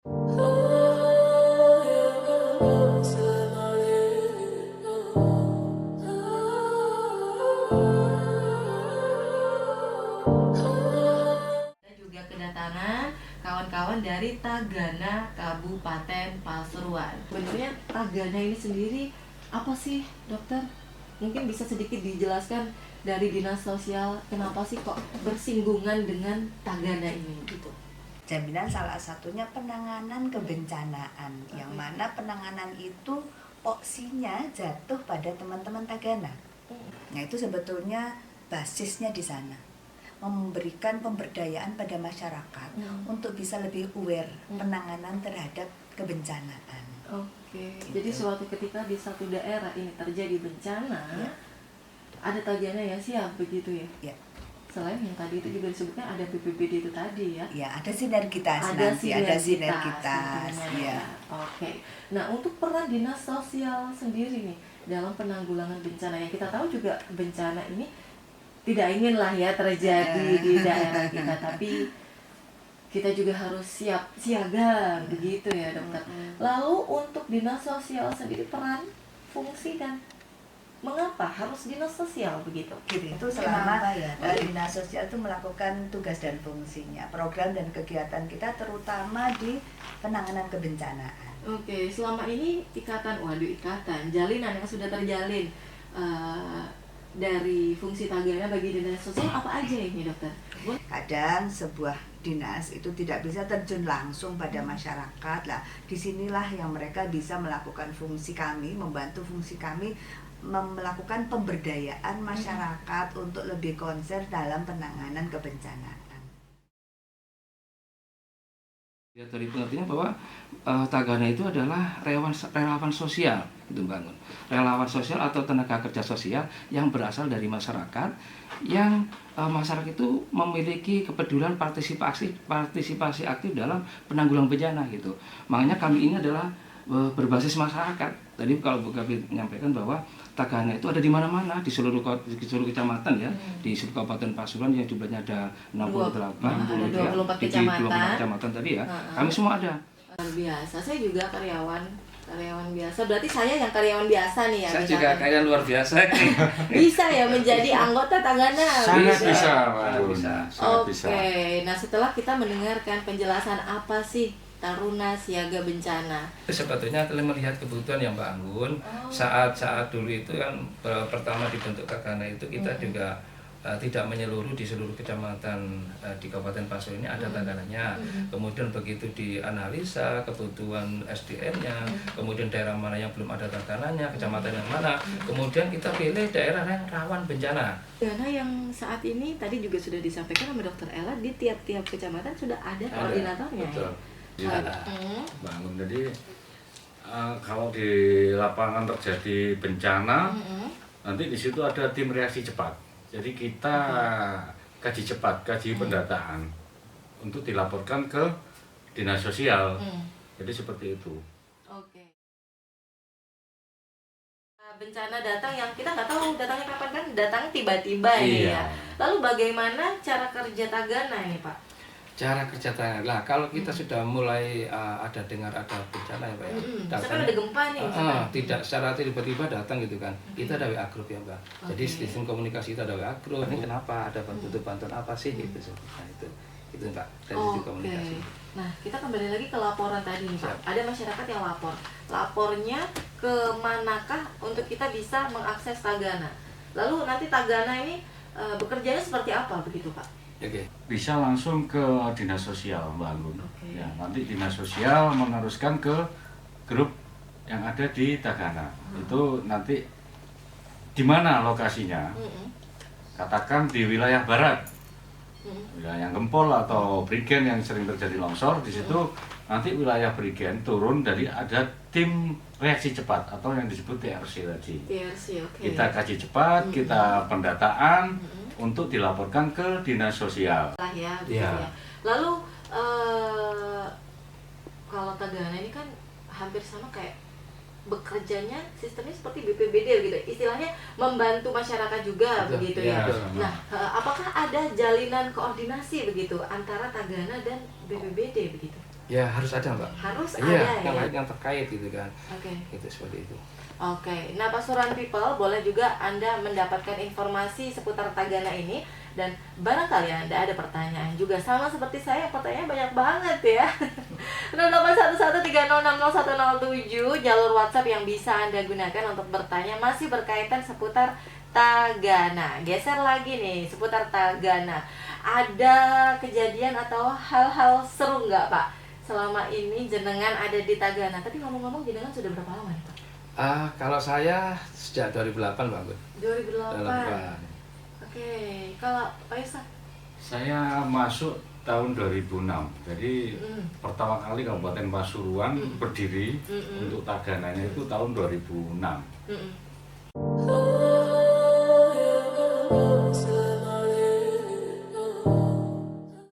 Juga kedatangan kawan-kawan dari Tagana Kabupaten Pasuruan. Sebenarnya Tagana ini sendiri apa sih, dokter? Mungkin bisa sedikit dijelaskan dari dinas sosial, kenapa sih kok bersinggungan dengan Tagana ini gitu? Jaminan salah satunya penanganan kebencanaan, yang mana penanganan itu porsinya jatuh pada teman-teman Tagana. Nah, itu sebetulnya basisnya di sana, memberikan pemberdayaan pada masyarakat untuk bisa lebih aware penanganan terhadap kebencanaan. Oke, Gitu. jadi suatu ketika di satu daerah ini terjadi bencana, Ya. ada Tagana yang siap begitu ya? Ya. Selain yang tadi itu juga disebutnya ada BPBD itu tadi ya? Ya, ada sinergitas Ada nanti, ada sinergitas sinergitas. tentunya. Ya. Oke. Nah, untuk peran dinas sosial sendiri nih dalam penanggulangan bencana, yang kita tahu juga bencana ini tidak inginlah ya terjadi di daerah kita, tapi kita juga harus siap siaga begitu ya, dokter. Lalu untuk dinas sosial sendiri peran, fungsi, dan mengapa harus dinas sosial begitu? Gitu. Itu selama Kenapa ya? dinas sosial itu melakukan tugas dan fungsinya, program dan kegiatan kita terutama di penanganan kebencanaan. Oke, selama ini jalinan yang sudah terjalin dari fungsi Tagana bagi dinas sosial apa aja ini, dokter? Kadang sebuah dinas itu tidak bisa terjun langsung pada masyarakat lah. Disinilah yang mereka bisa melakukan fungsi kami, membantu fungsi kami melakukan pemberdayaan masyarakat untuk lebih konsen dalam penanganan kebencanaan. Ya, dari pengertian bahwa Tagana itu adalah relawan sosial, itu bangun. Relawan sosial atau tenaga kerja sosial yang berasal dari masyarakat, yang masyarakat itu memiliki kepedulian partisipasi aktif dalam penanggulangan bencana gitu. Makanya kami ini adalah berbasis masyarakat. Tadi kalau Bu Kabid menyampaikan bahwa Tagana itu ada di mana-mana, di seluruh kecamatan ya, di seluruh Kabupaten Pasuruan yang jumlahnya ada 68, ada 24 di kecamatan tadi ya. Kami semua ada. Luar biasa. Saya juga karyawan biasa. Berarti saya yang karyawan biasa nih ya. Saya juga karyawan luar biasa. Bisa ya menjadi anggota Tagana. Sangat bisa, Bisa. Oke. Nah, setelah kita mendengarkan penjelasan apa sih Taruna Siaga Bencana, Sebetulnya kalian melihat kebutuhan yang Mbak Anggun saat dulu itu kan pertama dibentuk Tagana itu kita juga tidak menyeluruh di seluruh kecamatan di Kabupaten Pasuruan ini ada Tagananya. Kemudian begitu dianalisa kebutuhan SDM-nya, kemudian daerah mana yang belum ada Tagananya, kecamatan yang mana, kemudian kita pilih daerah yang rawan bencana. Tagana yang saat ini tadi juga sudah disampaikan sama Dokter Ella, di tiap-tiap kecamatan sudah ada koordinatornya. Betul. Ya? Bangun. Jadi kalau di lapangan terjadi bencana, nanti di situ ada tim reaksi cepat. Jadi kita kaji pendataan untuk dilaporkan ke dinas sosial. Jadi seperti itu. Oke. Bencana datang yang kita nggak tahu datangnya kapan, kan datang tiba-tiba ini ya. Lalu bagaimana cara kerja Tagana ini, Pak? Cara kerja Tagana lah, kalau kita sudah mulai ada bencana ya Pak ya. Misalkan ada gempa nih. Tidak secara tiba-tiba datang gitu kan. Kita ada WA group ya Mbak. Jadi sistem komunikasi kita ada WA group. Ini kenapa, ada butuh bantuan apa sih gitu. Nah itu Mbak, dari sisi komunikasi. Nah, kita kembali lagi ke laporan tadi nih Pak. Ada masyarakat yang lapor. Lapornya ke manakah untuk kita bisa mengakses Tagana? Lalu nanti Tagana ini bekerjanya seperti apa begitu Pak? Oke. Bisa langsung ke dinas sosial Mbak Anggun. Ya, nanti dinas sosial meneruskan ke grup yang ada di Tagana. Itu nanti di mana lokasinya? Katakan di wilayah barat, wilayah Gempol atau Prigen yang sering terjadi longsor. Di situ nanti wilayah Prigen turun dari ada tim reaksi cepat atau yang disebut TRC tadi. TRC, oke. Kita kaji cepat, kita pendataan untuk dilaporkan ke dinas sosial. Ya, begitu ya. Lalu kalau Tagana ini kan hampir sama kayak bekerjanya sistemnya seperti BPBD gitu, istilahnya membantu masyarakat juga. Betul, begitu ya. ya. Nah, apakah ada jalinan koordinasi begitu antara Tagana dan BPBD begitu? Ya harus ada Mbak. Harus Iya, ada yang ya. lain yang terkait gitu kan. Oke. Itu seperti itu. Oke, nah Pasuruan People, boleh juga Anda mendapatkan informasi seputar Tagana ini. Dan barangkali Anda ada pertanyaan juga, sama seperti saya, pertanyaan banyak banget ya. 081130600107, jalur WhatsApp yang bisa Anda gunakan untuk bertanya masih berkaitan seputar Tagana. Geser lagi nih, seputar Tagana. Ada kejadian atau hal-hal seru nggak Pak selama ini jenengan ada di Tagana? Tapi ngomong-ngomong, jenengan sudah berapa lama nih Pak? Kalau saya sejak 2008 Mbak Gun. 2008. Oke, kalau Pak Yusak? Saya masuk tahun 2006. Jadi pertama kali Kabupaten Pasuruan berdiri untuk Tagananya itu tahun 2006.